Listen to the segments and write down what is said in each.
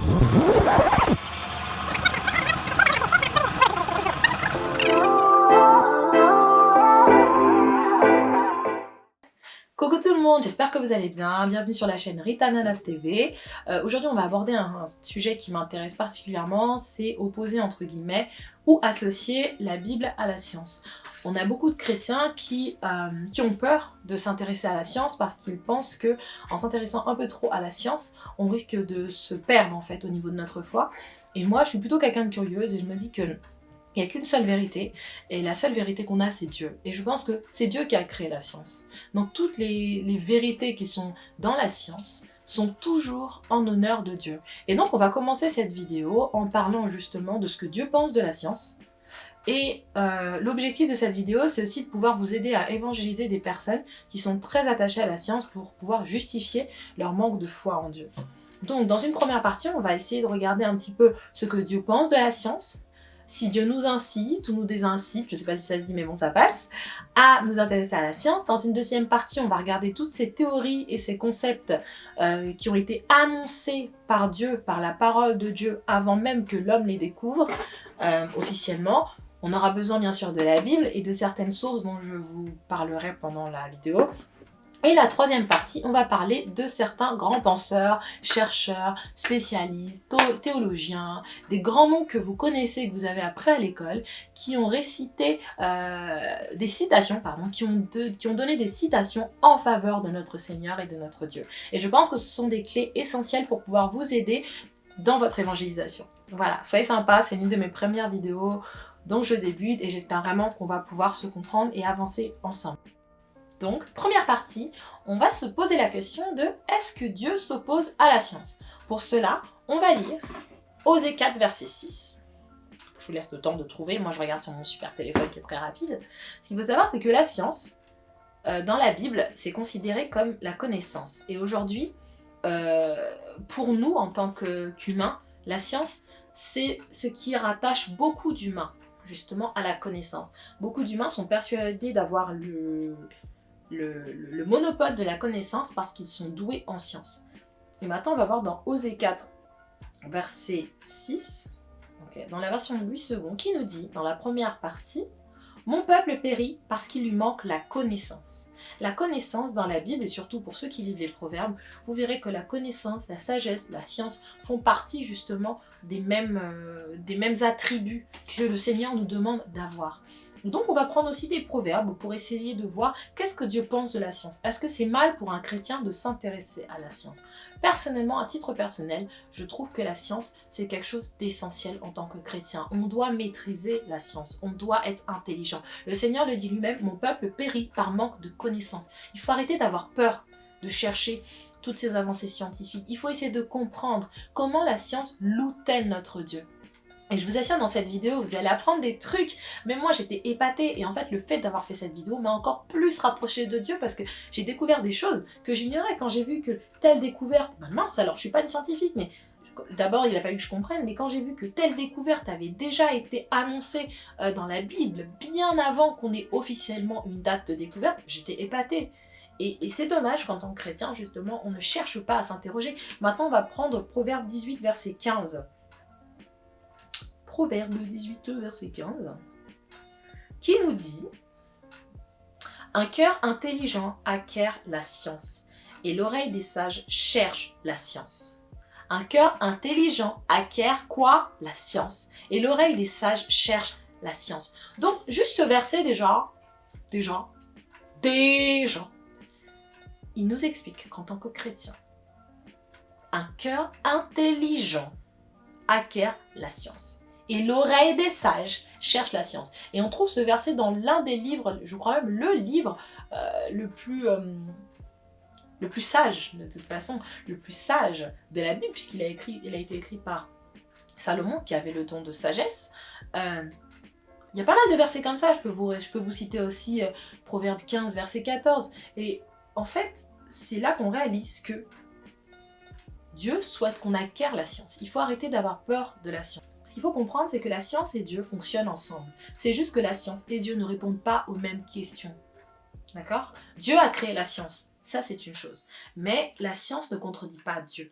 Coucou tout le monde, j'espère que vous allez bien, bienvenue sur la chaîne Rita Nanas TV. Aujourd'hui on va aborder un sujet qui m'intéresse particulièrement, c'est opposer entre guillemets ou associer la Bible à la science. On a beaucoup de chrétiens qui ont peur de s'intéresser à la science parce qu'ils pensent que en s'intéressant un peu trop à la science, on risque de se perdre en fait au niveau de notre foi. Et moi je suis plutôt quelqu'un de curieuse et je me dis que il n'y a qu'une seule vérité, et la seule vérité qu'on a, c'est Dieu. Et je pense que c'est Dieu qui a créé la science. Donc toutes les vérités qui sont dans la science sont toujours en honneur de Dieu. Et donc on va commencer cette vidéo en parlant justement de ce que Dieu pense de la science. Et l'objectif de cette vidéo, c'est aussi de pouvoir vous aider à évangéliser des personnes qui sont très attachées à la science pour pouvoir justifier leur manque de foi en Dieu. Donc dans une première partie, on va essayer de regarder un petit peu ce que Dieu pense de la science, si Dieu nous incite ou nous désincite, je ne sais pas si ça se dit mais bon ça passe, à nous intéresser à la science. Dans une deuxième partie, on va regarder toutes ces théories et ces concepts qui ont été annoncés par Dieu, par la parole de Dieu, avant même que l'homme les découvre officiellement. On aura besoin bien sûr de la Bible et de certaines sources dont je vous parlerai pendant la vidéo. Et la troisième partie, on va parler de certains grands penseurs, chercheurs, spécialistes, théologiens, des grands noms que vous connaissez, que vous avez appris à l'école, qui ont récité des citations, qui ont donné des citations en faveur de notre Seigneur et de notre Dieu. Et je pense que ce sont des clés essentielles pour pouvoir vous aider dans votre évangélisation. Voilà, soyez sympas, c'est l'une de mes premières vidéos dont je débute et j'espère vraiment qu'on va pouvoir se comprendre et avancer ensemble. Donc, première partie, on va se poser la question de est-ce que Dieu s'oppose à la science? Pour cela, on va lire Osée 4, verset 6. Je vous laisse le temps de trouver, moi je regarde sur mon super téléphone qui est très rapide. Ce qu'il faut savoir, c'est que la science, dans la Bible, c'est considéré comme la connaissance. Et aujourd'hui, pour nous, en tant qu'humains, la science, c'est ce qui rattache beaucoup d'humains, justement, à la connaissance. Beaucoup d'humains sont persuadés d'avoir le monopole de la connaissance parce qu'ils sont doués en sciences. Et maintenant, on va voir dans Osée 4, verset 6, dans la version de Louis II, qui nous dit, dans la première partie, « Mon peuple périt parce qu'il lui manque la connaissance. » La connaissance dans la Bible, et surtout pour ceux qui lisent les proverbes, vous verrez que la connaissance, la sagesse, la science font partie justement des mêmes attributs que le Seigneur nous demande d'avoir. Donc on va prendre aussi des proverbes pour essayer de voir qu'est-ce que Dieu pense de la science. Est-ce que c'est mal pour un chrétien de s'intéresser à la science? Personnellement, à titre personnel, je trouve que la science, c'est quelque chose d'essentiel en tant que chrétien. On doit maîtriser la science, on doit être intelligent. Le Seigneur le dit lui-même, mon peuple périt par manque de connaissances. Il faut arrêter d'avoir peur de chercher toutes ces avancées scientifiques. Il faut essayer de comprendre comment la science loutène notre Dieu. Et je vous assure, dans cette vidéo, vous allez apprendre des trucs. Même moi, j'étais épatée. Et en fait, le fait d'avoir fait cette vidéo m'a encore plus rapprochée de Dieu parce que j'ai découvert des choses que j'ignorais. Quand j'ai vu que telle découverte... Ben mince, alors je suis pas une scientifique, mais d'abord, il a fallu que je comprenne. Mais quand j'ai vu que telle découverte avait déjà été annoncée dans la Bible, bien avant qu'on ait officiellement une date de découverte, j'étais épatée. Et c'est dommage qu'en tant que chrétien, justement, on ne cherche pas à s'interroger. Maintenant, on va prendre Proverbe 18, verset 15. Proverbe 18, verset 15, qui nous dit « Un cœur intelligent acquiert la science, et l'oreille des sages cherche la science. » Un cœur intelligent acquiert quoi? La science. Et l'oreille des sages cherche la science. Donc, juste ce verset déjà, il nous explique qu'en tant que chrétien, un cœur intelligent acquiert la science. Et l'oreille des sages cherche la science. Et on trouve ce verset dans l'un des livres, je crois même le livre le plus sage, de toute façon, le plus sage de la Bible, puisqu'il a été écrit par Salomon, qui avait le don de sagesse. Il y a pas mal de versets comme ça, je peux vous citer aussi Proverbe 15, verset 14. Et en fait, c'est là qu'on réalise que Dieu souhaite qu'on acquiert la science. Il faut arrêter d'avoir peur de la science. Ce qu'il faut comprendre, c'est que la science et Dieu fonctionnent ensemble. C'est juste que la science et Dieu ne répondent pas aux mêmes questions. D'accord? Dieu a créé la science, ça c'est une chose. Mais la science ne contredit pas Dieu.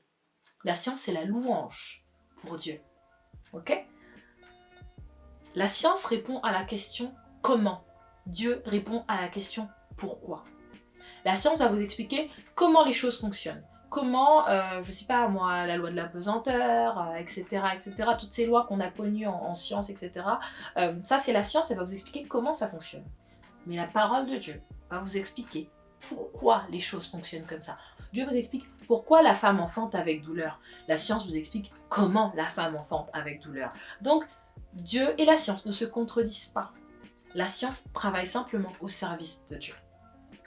La science, c'est la louange pour Dieu. Ok? La science répond à la question comment. Dieu répond à la question pourquoi. La science va vous expliquer comment les choses fonctionnent. Comment, je sais pas moi, la loi de la pesanteur, etc., etc., toutes ces lois qu'on a connues en science, etc. Ça, c'est la science, elle va vous expliquer comment ça fonctionne. Mais la parole de Dieu va vous expliquer pourquoi les choses fonctionnent comme ça. Dieu vous explique pourquoi la femme enfante avec douleur. La science vous explique comment la femme enfante avec douleur. Donc, Dieu et la science ne se contredisent pas. La science travaille simplement au service de Dieu.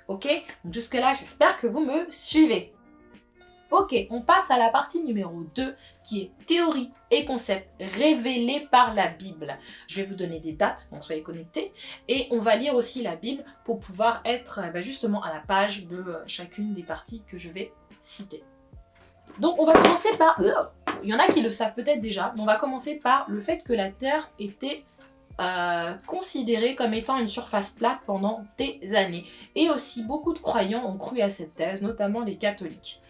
Ok? Donc jusque-là, j'espère que vous me suivez. Ok, on passe à la partie numéro 2 qui est théorie et concepts révélés par la Bible. Je vais vous donner des dates, donc soyez connectés. Et on va lire aussi la Bible pour pouvoir être justement à la page de chacune des parties que je vais citer. Donc on va commencer par... il y en a qui le savent peut-être déjà, mais on va commencer par le fait que la Terre était considérée comme étant une surface plate pendant des années. Et aussi beaucoup de croyants ont cru à cette thèse, notamment les catholiques.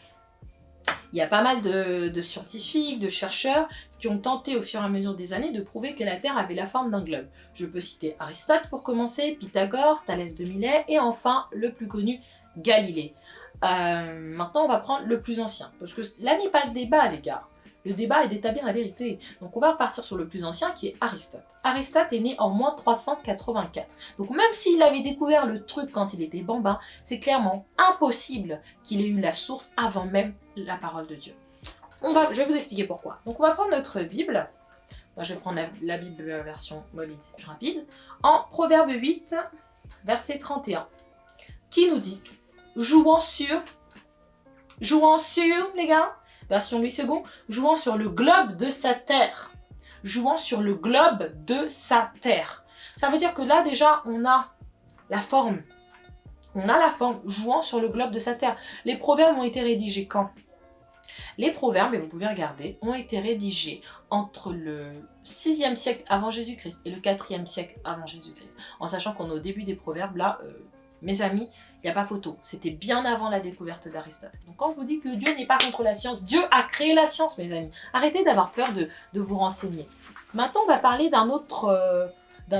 Il y a pas mal de scientifiques, de chercheurs qui ont tenté au fur et à mesure des années de prouver que la Terre avait la forme d'un globe. Je peux citer Aristote pour commencer, Pythagore, Thalès de Milet et enfin le plus connu, Galilée. Maintenant on va prendre le plus ancien, parce que là n'est pas le débat les gars. Le débat est d'établir la vérité. Donc on va repartir sur le plus ancien qui est Aristote. Aristote est né en moins 384. Donc même s'il avait découvert le truc quand il était bambin, c'est clairement impossible qu'il ait eu la source avant même la parole de Dieu. Je vais vous expliquer pourquoi. Donc on va prendre notre Bible. Moi, je vais prendre la Bible version mobile, c'est plus rapide. En Proverbe 8, verset 31, qui nous dit « Jouant sur, les gars », version Louis II, jouant sur le globe de sa terre. Jouant sur le globe de sa terre. Ça veut dire que là, déjà, on a la forme. On a la forme, jouant sur le globe de sa terre. Les proverbes ont été rédigés quand? Les proverbes, et vous pouvez regarder, ont été rédigés entre le 6e siècle avant Jésus-Christ et le 4e siècle avant Jésus-Christ. En sachant qu'on est au début des proverbes, là, mes amis, il n'y a pas photo. C'était bien avant la découverte d'Aristote. Donc quand je vous dis que Dieu n'est pas contre la science, Dieu a créé la science, mes amis. Arrêtez d'avoir peur de vous renseigner. Maintenant, on va parler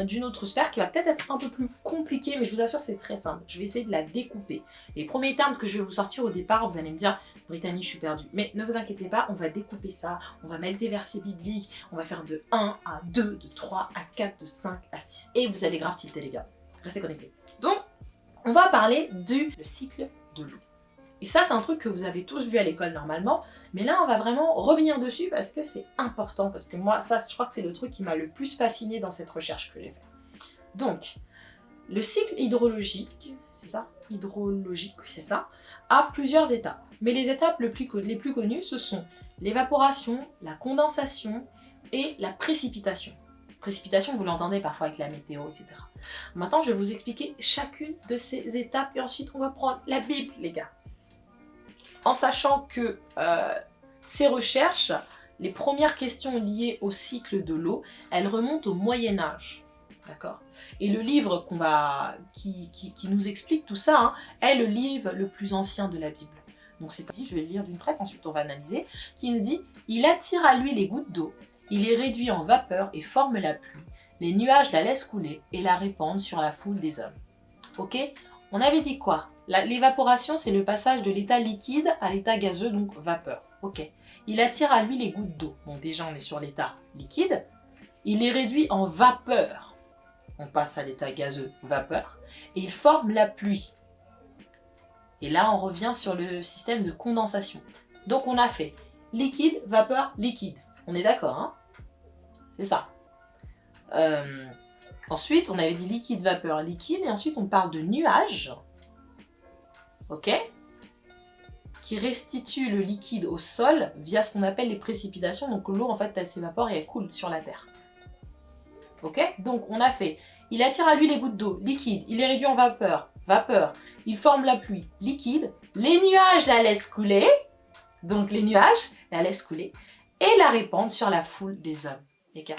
d'une autre sphère qui va peut-être être un peu plus compliquée, mais je vous assure, c'est très simple. Je vais essayer de la découper. Les premiers termes que je vais vous sortir au départ, vous allez me dire, Brittany, je suis perdue. Mais ne vous inquiétez pas, on va découper ça, on va mettre des versets bibliques, on va faire de 1 à 2, de 3 à 4, de 5 à 6, et vous allez grave tilter, les gars. Restez connectés. Donc, on va parler le cycle de l'eau. Et ça, c'est un truc que vous avez tous vu à l'école normalement, mais là, on va vraiment revenir dessus parce que c'est important, parce que moi, ça, je crois que c'est le truc qui m'a le plus fasciné dans cette recherche que j'ai faite. Donc, le cycle hydrologique, c'est ça? Hydrologique, c'est ça, a plusieurs étapes. Mais les étapes les plus connues, ce sont l'évaporation, la condensation et la précipitation. Précipitation, vous l'entendez parfois avec la météo, etc. Maintenant, je vais vous expliquer chacune de ces étapes et ensuite, on va prendre la Bible, les gars. En sachant que ces recherches, les premières questions liées au cycle de l'eau, elles remontent au Moyen-Âge. D'accord? Et le livre qui nous explique tout ça est le livre le plus ancien de la Bible. Donc c'est dit, je vais le lire d'une traite, ensuite on va analyser, qui nous dit « Il attire à lui les gouttes d'eau, il les réduit en vapeur et forme la pluie. Les nuages la laissent couler et la répandent sur la foule des hommes. » Ok? On avait dit quoi? L'évaporation, c'est le passage de l'état liquide à l'état gazeux, donc vapeur. Ok. Il attire à lui les gouttes d'eau. Donc déjà, on est sur l'état liquide. Il les réduit en vapeur. On passe à l'état gazeux, vapeur. Et il forme la pluie. Et là, on revient sur le système de condensation. Donc on a fait liquide, vapeur, liquide. On est d'accord, hein? C'est ça. Ensuite, on avait dit liquide, vapeur, liquide. Et ensuite, on parle de nuages. Ok, qui restitue le liquide au sol via ce qu'on appelle les précipitations. Donc l'eau, en fait, elle s'évapore et elle coule sur la terre. Ok, donc on a fait, il attire à lui les gouttes d'eau, liquide, il les réduit en vapeur, vapeur, il forme la pluie, liquide, les nuages la laissent couler, donc les nuages la laissent couler, et la répandent sur la foule des hommes. Les gars,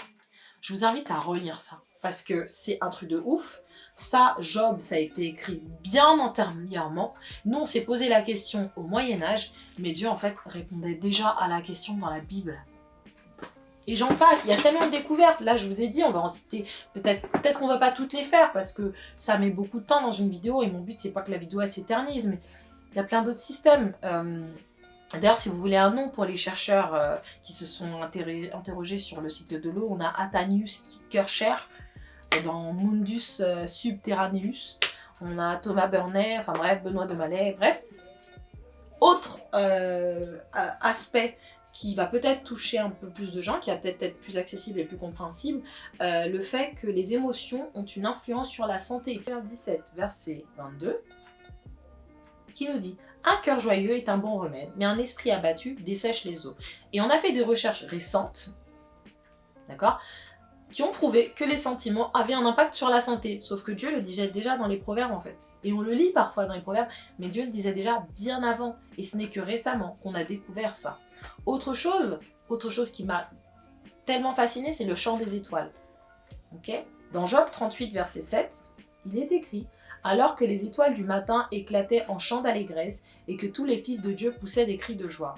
je vous invite à relire ça, parce que c'est un truc de ouf. Ça, Job, ça a été écrit bien antérieurement. Nous, on s'est posé la question au Moyen-Âge, mais Dieu, en fait, répondait déjà à la question dans la Bible. Et j'en passe, il y a tellement de découvertes. Là, je vous ai dit, on va en citer, peut-être qu'on va pas toutes les faire parce que ça met beaucoup de temps dans une vidéo et mon but, c'est pas que la vidéo elle s'éternise, mais il y a plein d'autres systèmes. D'ailleurs, si vous voulez un nom pour les chercheurs qui se sont interrogés sur le cycle de l'eau, on a Athanius Kircher dans Mundus Subterraneus. On a Thomas Burney, enfin bref, Benoît de Mallet, bref. Autre aspect qui va peut-être toucher un peu plus de gens, qui va peut-être être plus accessible et plus compréhensible, le fait que les émotions ont une influence sur la santé. Proverbe 17, verset 22, qui nous dit « Un cœur joyeux est un bon remède, mais un esprit abattu dessèche les os. » Et on a fait des recherches récentes, d'accord, qui ont prouvé que les sentiments avaient un impact sur la santé. Sauf que Dieu le disait déjà dans les proverbes en fait. Et on le lit parfois dans les proverbes, mais Dieu le disait déjà bien avant. Et ce n'est que récemment qu'on a découvert ça. Autre chose qui m'a tellement fascinée, c'est le chant des étoiles. Okay, dans Job 38, verset 7, il est écrit « Alors que les étoiles du matin éclataient en chants d'allégresse et que tous les fils de Dieu poussaient des cris de joie. »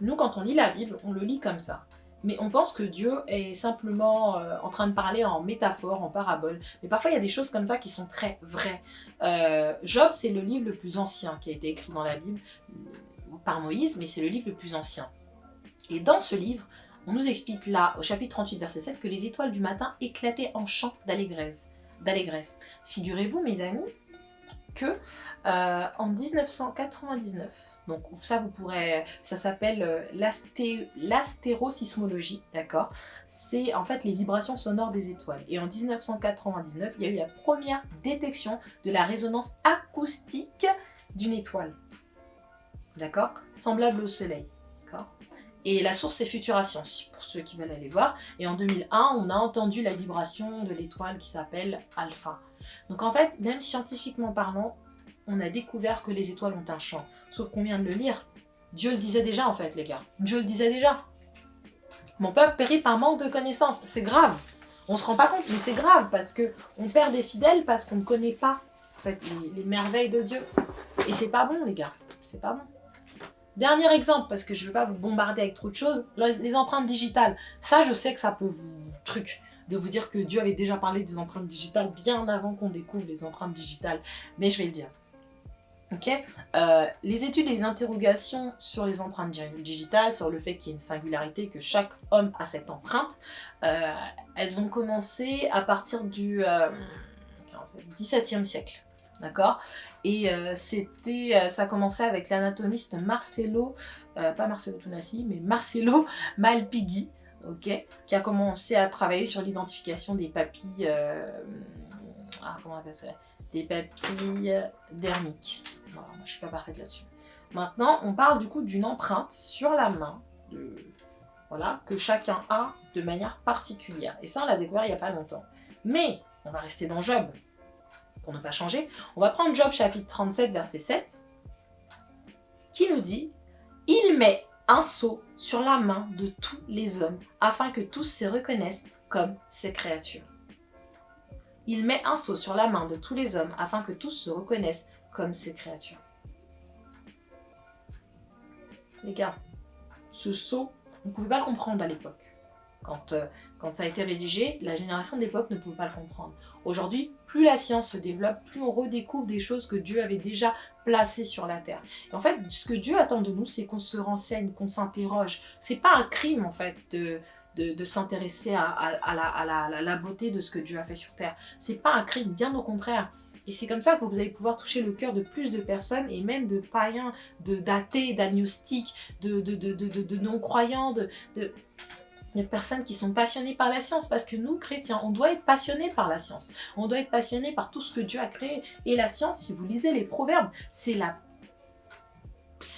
Nous, quand on lit la Bible, on le lit comme ça. Mais on pense que Dieu est simplement en train de parler en métaphore, en parabole. Mais parfois, il y a des choses comme ça qui sont très vraies. Job, c'est le livre le plus ancien qui a été écrit dans la Bible par Moïse, mais c'est le livre le plus ancien. Et dans ce livre, on nous explique là, au chapitre 38, verset 7, que les étoiles du matin éclataient en chants d'allégresse. Figurez-vous, mes amis, que en 1999, donc ça vous pourrez, ça s'appelle l'astérosismologie, d'accord? C'est en fait les vibrations sonores des étoiles. Et en 1999, il y a eu la première détection de la résonance acoustique d'une étoile, d'accord? Semblable au Soleil, d'accord? Et la source est Futura Science, pour ceux qui veulent aller voir. Et en 2001, on a entendu la vibration de l'étoile qui s'appelle Alpha. Donc en fait, même scientifiquement parlant, on a découvert que les étoiles ont un chant. Sauf qu'on vient de le lire. Dieu le disait déjà en fait, les gars. Dieu le disait déjà. Mon peuple périt par manque de connaissances. C'est grave. On se rend pas compte, mais c'est grave parce que on perd des fidèles parce qu'on ne connaît pas en fait, les merveilles de Dieu. Et c'est pas bon, les gars. C'est pas bon. Dernier exemple, parce que je ne veux pas vous bombarder avec trop de choses, les empreintes digitales. Ça, je sais que ça peut vous de vous dire que Dieu avait déjà parlé des empreintes digitales bien avant qu'on découvre les empreintes digitales, mais je vais le dire. Ok, les études et les interrogations sur les empreintes digitales, sur le fait qu'il y ait une singularité, que chaque homme a cette empreinte, elles ont commencé à partir du XVIIe siècle. D'accord. Et ça commençait avec l'anatomiste Marcello, pas Marcello Tonassi, mais Marcello Malpighi, okay, qui a commencé à travailler sur l'identification des papilles, comment on appelle ça, des papilles dermiques. Voilà, moi je suis pas parfaite là-dessus. Maintenant, on parle du coup d'une empreinte sur la main, voilà, que chacun a de manière particulière. Et ça, on l'a découvert il n'y a pas longtemps. Mais on va rester dans Job. Pour ne pas changer, on va prendre Job chapitre 37 verset 7 qui nous dit « Il met un sceau sur la main de tous les hommes afin que tous se reconnaissent comme ses créatures. » Il met un sceau sur la main de tous les hommes afin que tous se reconnaissent comme ses créatures. Les gars, ce sceau, on ne pouvait pas le comprendre à l'époque. Quand ça a été rédigé, la génération de l'époque ne pouvait pas le comprendre. Aujourd'hui, plus la science se développe, plus on redécouvre des choses que Dieu avait déjà placées sur la terre. Et en fait, ce que Dieu attend de nous, c'est qu'on se renseigne, qu'on s'interroge. C'est pas un crime, en fait, de s'intéresser à la beauté de ce que Dieu a fait sur terre. C'est pas un crime, bien au contraire. Et c'est comme ça que vous allez pouvoir toucher le cœur de plus de personnes, et même de païens, d'athées, d'agnostiques, de non-croyants, Il y a personnes qui sont passionnées par la science, parce que nous, chrétiens, on doit être passionnés par la science. On doit être passionnés par tout ce que Dieu a créé. Et la science, si vous lisez les proverbes, c'est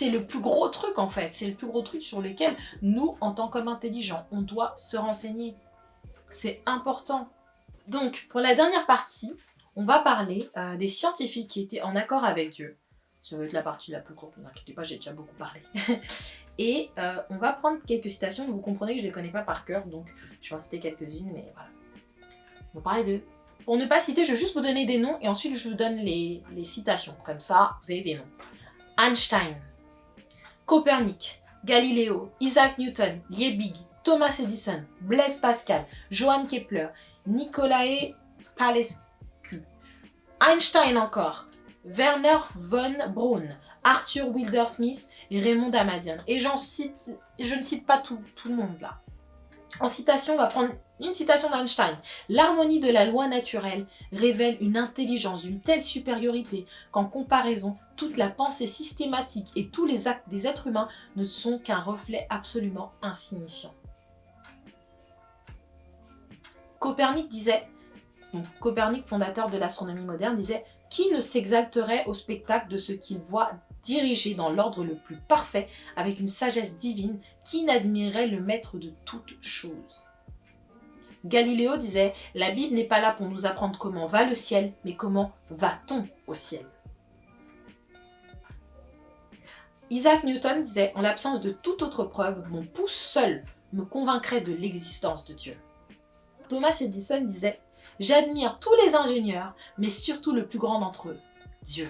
le plus gros truc en fait. C'est le plus gros truc sur lequel nous, en tant qu'hommes intelligents, on doit se renseigner. C'est important. Donc, pour la dernière partie, on va parler des scientifiques qui étaient en accord avec Dieu. Ça va être la partie la plus courte, ne vous inquiétez pas, j'ai déjà beaucoup parlé. Et on va prendre quelques citations, vous comprenez que je ne les connais pas par cœur, donc je vais en citer quelques-unes, mais voilà. On va parler d'eux. Pour ne pas citer, je vais juste vous donner des noms, et ensuite je vous donne les citations. Comme ça, vous avez des noms. Einstein, Copernic, Galiléo, Isaac Newton, Liebig, Thomas Edison, Blaise Pascal, Johann Kepler, Nicolae Palescu, Einstein encore, Werner von Braun, Arthur Wilder Smith et Raymond Damadian. Et je ne cite pas tout le monde là. En citation, on va prendre une citation d'Einstein. L'harmonie de la loi naturelle révèle une intelligence d'une telle supériorité qu'en comparaison, toute la pensée systématique et tous les actes des êtres humains ne sont qu'un reflet absolument insignifiant. Copernic disait, donc Copernic, fondateur de l'astronomie moderne, disait « Qui ne s'exalterait au spectacle de ce qu'il voit dirigé dans l'ordre le plus parfait, avec une sagesse divine, qui n'admirerait le maître de toutes choses ?» Galiléo disait « La Bible n'est pas là pour nous apprendre comment va le ciel, mais comment va-t-on au ciel ?» Isaac Newton disait « En l'absence de toute autre preuve, mon pouce seul me convaincrait de l'existence de Dieu. » Thomas Edison disait « J'admire tous les ingénieurs, mais surtout le plus grand d'entre eux, Dieu. »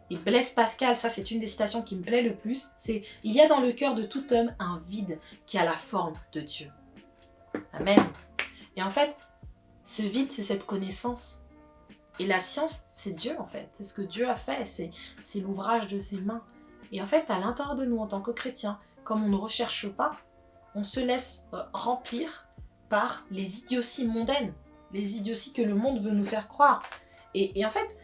Et Blaise Pascal, ça c'est une des citations qui me plaît le plus, c'est « Il y a dans le cœur de tout homme un vide qui a la forme de Dieu. » Amen. Et en fait, ce vide, c'est cette connaissance. Et la science, c'est Dieu en fait. C'est ce que Dieu a fait, c'est l'ouvrage de ses mains. Et en fait, à l'intérieur de nous, en tant que chrétiens, comme on ne recherche pas, on se laisse remplir par les idioties mondaines, les idioties que le monde veut nous faire croire. Et en fait,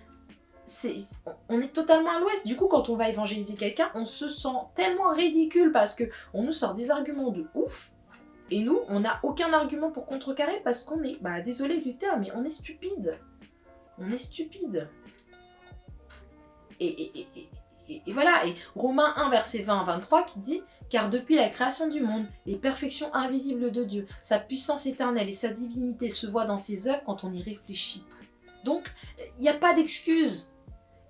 on est totalement à l'ouest. Du coup, quand on va évangéliser quelqu'un, on se sent tellement ridicule parce qu'on nous sort des arguments de ouf. Et nous, on n'a aucun argument pour contrecarrer parce qu'on est, désolé du terme, mais on est stupide. On est stupide. Et voilà, et Romains 1, verset 20 à 23 qui dit « Car depuis la création du monde, les perfections invisibles de Dieu, sa puissance éternelle et sa divinité se voient dans ses œuvres quand on y réfléchit. » Donc, il n'y a pas d'excuse.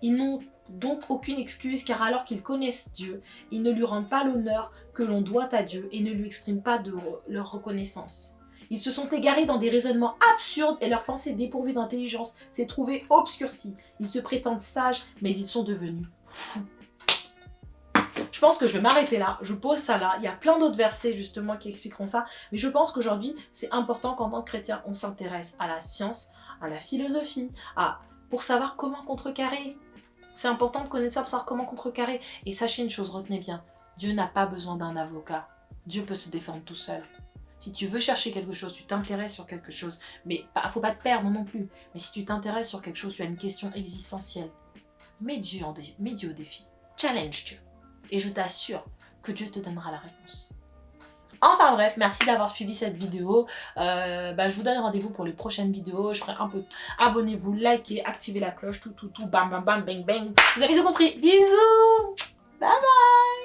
Ils n'ont donc aucune excuse car alors qu'ils connaissent Dieu, ils ne lui rendent pas l'honneur que l'on doit à Dieu et ne lui expriment pas leur reconnaissance. Ils se sont égarés dans des raisonnements absurdes et leur pensée dépourvue d'intelligence s'est trouvée obscurcie. Ils se prétendent sages, mais ils sont devenus fous. Je pense que je vais m'arrêter là, je pose ça là. Il y a plein d'autres versets justement qui expliqueront ça, mais je pense qu'aujourd'hui, c'est important qu'en tant que chrétien, on s'intéresse à la science, à la philosophie, pour savoir comment contrecarrer. C'est important de connaître ça pour savoir comment contrecarrer. Et sachez une chose, retenez bien, Dieu n'a pas besoin d'un avocat. Dieu peut se défendre tout seul. Si tu veux chercher quelque chose, tu t'intéresses sur quelque chose, mais faut pas te perdre non plus. Mais si tu t'intéresses sur quelque chose, tu as une question existentielle. Mets Dieu au défi. Challenge Dieu. Et je t'assure que Dieu te donnera la réponse. Enfin bref, merci d'avoir suivi cette vidéo. Je vous donne rendez-vous pour les prochaines vidéos. Je ferai un peu de... Abonnez-vous, likez, activez la cloche, tout, bam, bam, bam, bang, bang. Vous avez tout compris. Bisous. Bye bye.